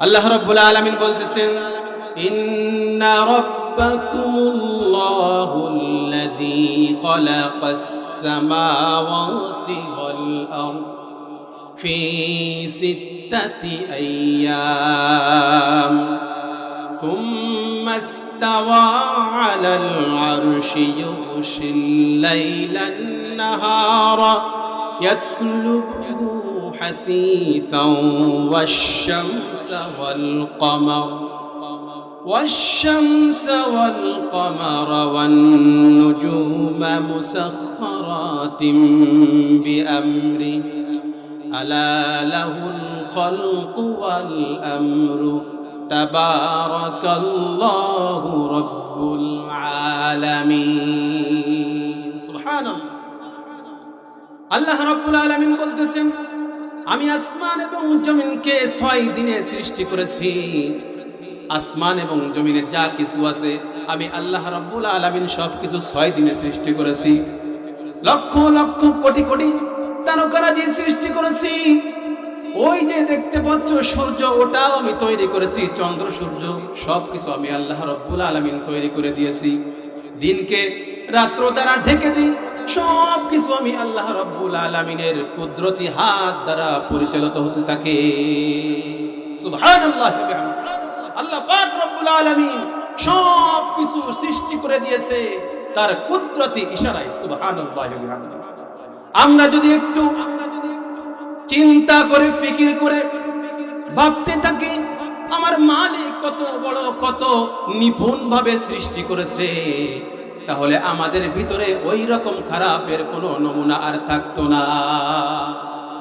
আল্লাহ রাব্বুল আলামিন বলতেছেন, ইন্না রাব্বাকুমুল্লাহুল্লাযী খালাকাস সামাওয়াতি ওয়াল আরদ ফি সিত্তাতি আইয়াম সুম্মা ইসতাওয়া আলাল আরশি ইউগশিল লাইলান নাহারা ইয়াতলুবুহু حثيثا والشمس والقمر والنجوم مسخرات بأمره ألا له الخلق والأمر تبارك الله رب العالمين سبحان الله আল্লাহ রাব্বুল আলামিন বলতেছেন, আমি আসমান এবং জমিনকে 6 দিনে সৃষ্টি করেছি। আসমান এবং জমিনে যা কিছু আছে আমি আল্লাহ রাব্বুল আলামিন সবকিছু 6 দিনে সৃষ্টি করেছি। লক্ষ লক্ষ কোটি কোটি তারকারাজি সৃষ্টি করেছি। ওই যে দেখতে পাচ্ছ সূর্য, ওটাও আমি তৈরি করেছি। চন্দ্র সূর্য সবকিছু আমি আল্লাহ রাব্বুল আলামিন তৈরি করে দিয়েছি। দিনকে রাত্র দ্বারা ঢেকে দিই, সব কিছু আমি আল্লাহ রাব্বুল আলামিনের কুদরতি হাত দ্বারা পরিচালিত হতে থাকে। সুবহানাল্লাহ ওয়া বিহামদিহি। আল্লাহ পাক রব্বুল আলামিন সব কিছু সৃষ্টি করে দিয়েছে তার কুদরতি ইশারায়। সুবহানাল্লাহ ওয়া বিহামদিহি। আমরা যদি একটু চিন্তা করে ফিকির করে ভাবতে থাকি আমার মালিক কত বড়, কত নিপুণ ভাবে সৃষ্টি করেছে, তাহলে আমাদের ভিতরে ওই রকম খারাপের কোনো নমুনা আর থাকতো না।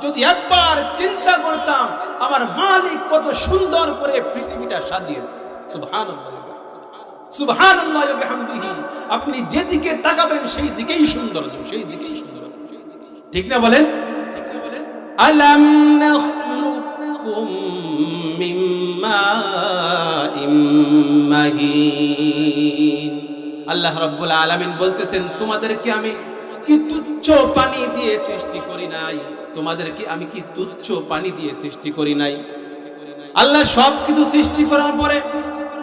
যদি একবার চিন্তা করতাম আমার মালিক কত সুন্দর করে পৃথিবীটা সাজিয়েছে। সুবহানাল্লাহ সুবহানাল্লাহ ওয়া বিহামদিহি। আপনি যেদিকে তাকাবেন সেই দিকেই সুন্দর, সেই দিকেই সুন্দর। ঠিক না বলেন? আলাম নাখলুকুম মিন মাইম মাহিন। আল্লাহ রাব্বুল আলামিন বলতেছেন, তোমাদেরকে আমি কি তুচ্ছ পানি দিয়ে সৃষ্টি করি নাই? তোমাদেরকে আমি কি তুচ্ছ পানি দিয়ে সৃষ্টি করি নাই? আল্লাহ সবকিছু সৃষ্টি করার পরে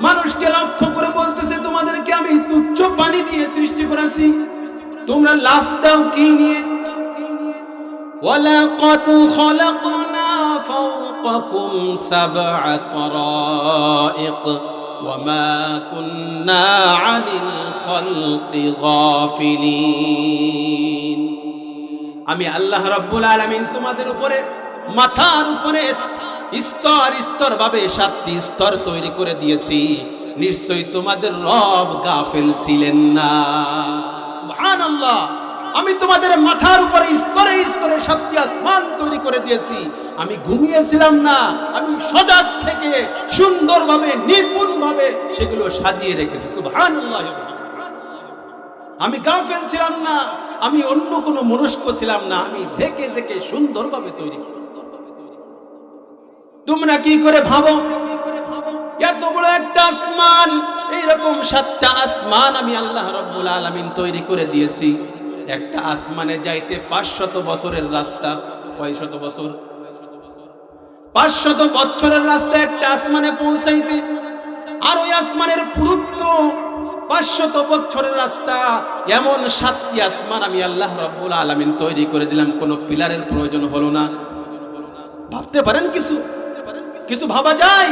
মানুষকে লক্ষ্য করে বলতেছে, তোমাদেরকে আমি তুচ্ছ পানি দিয়ে সৃষ্টি করেছি, তোমরা লাফ দাও কি নিয়ে? ওয়ালাকাদ খালাকনা ফাওকাকুম সাবআ তারাইক وما كنا عن الخلق غافلين। আমি আল্লাহ রাব্বুল আলামিন তোমাদের উপরে মাথার উপরে স্তর স্তর ভাবে 7টি স্তর তৈরি করে দিয়েছি। নিশ্চয়ই তোমাদের রব গাফিল ছিলেন না। সুবহানাল্লাহ। আমি তোমাদের মাথার উপরে স্তরে স্তরে 7টি আসমান তৈরি করে দিয়েছি। আমি ঘুমিয়েছিলাম না, আমি সজাগ থেকে সুন্দরভাবে নিপুণভাবে সেগুলো সাজিয়ে রেখেছি। সুবহানাল্লাহ। আমি গাফেল ছিলাম না, আমি অন্য কোনো মনস্ক ছিলাম না, আমি দেখে দেখে সুন্দরভাবে তৈরি করেছি। তোমরা কি করে ভাবো এত বড় একটা আসমান, এইরকম 7টা আসমান আমি আল্লাহ রাব্বুল আলামিন তৈরি করে দিয়েছি। একটা আসমানে যাইতে 500 বছরের রাস্তা। কয় শত বছর? 500 বছরের রাস্তা একটা আসমানে পৌঁছাইতে। আর ওই আসমানের পুরুত্ব 500 বছরের রাস্তা। এমন 7টি আসমান আমি আল্লাহ রাব্বুল আলামিন তৈরি করে দিলাম, কোনো পিলারের প্রয়োজন হলো না। ভাবতে পারেন কিছু? কিছু ভাবা যায়?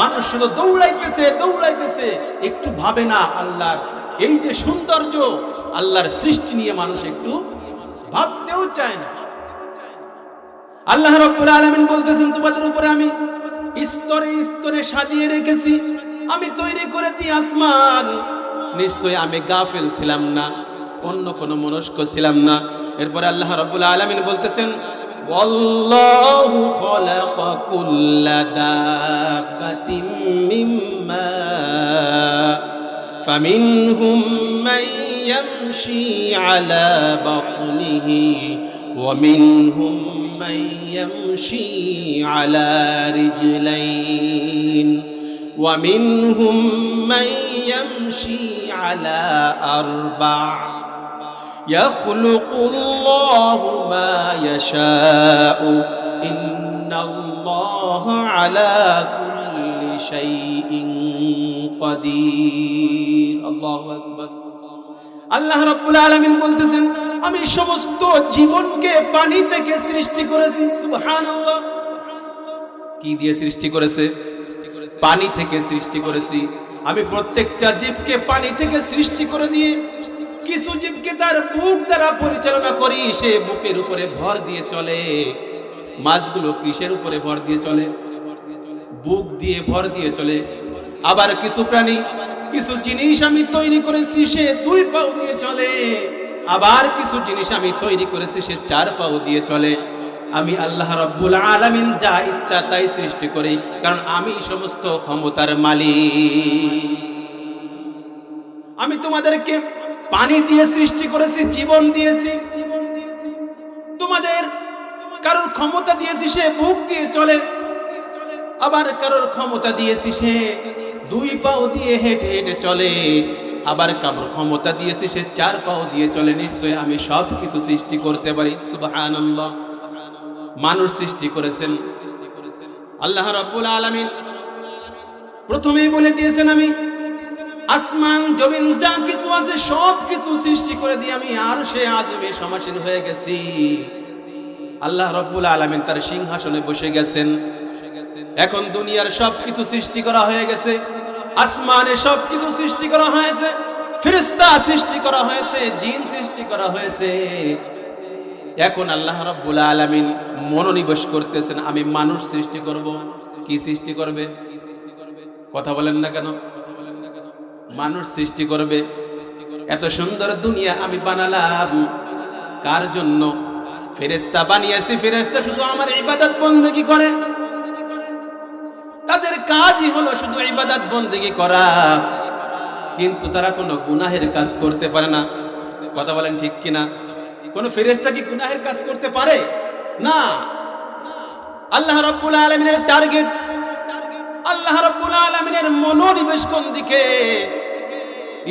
মানুষ শুধু দৌড়াইতেছে দৌড়াইতেছে, একটু ভাবে না আল্লাহর এই যে সৌন্দর্য, আল্লাহর সৃষ্টি নিয়ে মানুষ একটু ভাবতেও চায় না। আল্লাহ রাব্বুল আলামিন বলতেছেন, তোমাদের উপরে আমি স্তরে স্তরে সাজিয়ে রেখেছি, আমি তৈরি করেছি আসমান। নিশ্চয়ই আমি গাফেল ছিলাম না, অন্য কোনো মনস্ক ছিলাম না। এরপরে আল্লাহ রাব্বুল আলামিন বলতেছেন, ওয়াল্লাহু খালাকা কুল্লা দাব্বাতিন মিম্মা فمنهم من يمشي على بطنه ومنهم من يمشي على رجلين ومنهم من يمشي على 4 يخلق الله ما يشاء إن الله على كل শাইইন কাদির। আল্লাহু আকবার। আল্লাহ রাব্বুল আলামিন বলতেছেন, আমি সমস্ত জীবনকে পানি থেকে সৃষ্টি করেছি। সুবহানাল্লাহ। কি দিয়ে সৃষ্টি করেছে? পানি থেকে সৃষ্টি করেছি। আমি প্রত্যেকটা জীবকে পানি থেকে সৃষ্টি করে দিয়ে কিছু জীবকে তার বুক দ্বারা পরিচালনা করি, সে বুকের উপরে ভর দিয়ে চলে। মাছগুলো কিসের উপরে ভর দিয়ে চলে? বুক দিয়ে ভর দিয়ে চলে। আবার কিছু প্রাণী, কিছু জিনিস আমি তৈরি করেছি, সে 2 পাও দিয়ে চলে। আবার কিছু জিনিস আমি তৈরি করেছি, সে 4 পাও দিয়ে চলে। আমি আল্লাহ রাব্বুল আলামিন যা ইচ্ছা তাই সৃষ্টি করি, কারণ আমি সমস্ত ক্ষমতার মালিক। আমি তোমাদেরকে পানি দিয়ে সৃষ্টি করেছি, জীবন দিয়েছি। তোমাদের কারোর ক্ষমতা দিয়েছি, সে বুক দিয়ে চলে। আবার কারোর ক্ষমতা দিয়েছি, সে 2 পাও দিয়ে হেঁটে হেঁটে চলে। আবার কারোর ক্ষমতা দিয়েছি, সে 4 পাও দিয়ে চলে। নিশ্চয় আমি সব কিছু সৃষ্টি করতে পারি। সুবহানাল্লাহ। মানুষ সৃষ্টি করেছেন আল্লাহ রাব্বুল আলামিন। প্রথমেই বলে দিয়েছেন, আমি আসমান জমিন যা কিছু আছে সব কিছু সৃষ্টি করে দিয়ে আমি আরশে আযমে সমাসীন হয়ে গেছি। আল্লাহ রাব্বুল আলামিন তার সিংহাসনে বসে গেছেন। এখন দুনিয়ার সব কিছু সৃষ্টি করা হয়ে গেছে, আসমানে সব কিছু সৃষ্টি করা হয়েছে, ফেরেশতা সৃষ্টি করা হয়েছে, জিন সৃষ্টি করা হয়েছে। এখন আল্লাহ রাব্বুল আলামিন মনোনিবেশ করতেছেন, আমি মানুষ সৃষ্টি করব। কি সৃষ্টি করবে? কথা বলেন না কেন? মানুষ সৃষ্টি করবে। এত সুন্দর দুনিয়া আমি বানালাম কার জন্য? ফেরেশতা বানিয়েছি। ফেরেশতা শুধু আমার ইবাদত বন্দেগী করে, তাদের কাজই হলো শুধু ইবাদত বন্দেগী করা, কিন্তু তারা কোনো গুনাহের কাজ করতে পারে না। কথা বলেন ঠিক কিনা? কোন ফেরেশতা কি গুনাহের কাজ করতে পারে? না। আল্লাহ রাব্বুল আলামিনের টার্গেট, আল্লাহ রাব্বুল আলামিনের মনোনিবেশ কোন দিকে?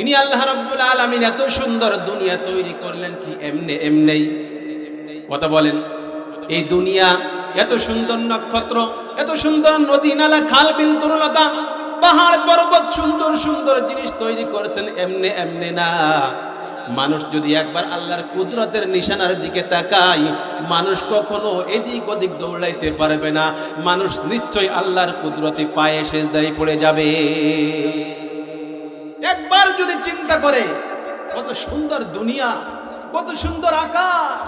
ইনি আল্লাহ রাব্বুল আলামিন এত সুন্দর দুনিয়া তৈরি করলেন কি এমনি? কথা বলেন। এই দুনিয়া এত সুন্দর নক্ষত্র, এত সুন্দর নদী নালা, খাল বিল তরুলতা, পাহাড় পর্বত, সুন্দর সুন্দর জিনিস তৈরি করেছেন এমনি না। মানুষ যদি একবার আল্লাহর কুদরতের নিশানার দিকে তাকায়, মানুষ কখনো এদিক ওদিক দৌড়াইতে পারবে না। মানুষ নিশ্চয় আল্লাহর কুদরতে পায়ে সেজদায় পড়ে যাবে। একবার যদি চিন্তা করে, কত সুন্দর দুনিয়া, কত সুন্দর আকাশ,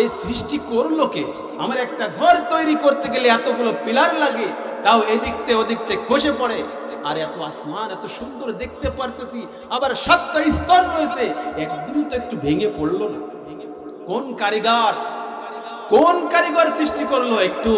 এই সৃষ্টি করলো কে? আমার একটা ঘর তৈরি করতে গেলে এতগুলো পিলার লাগে, তাও এদিকতে ওদিকতে খসে পড়ে। আর এত আসমান এত সুন্দর দেখতে পারতেছি, আবার 7টা স্তর রয়েছে, একদিন তো একটু ভেঙে পড়লো না? কোন কারিগর সৃষ্টি করলো? একটু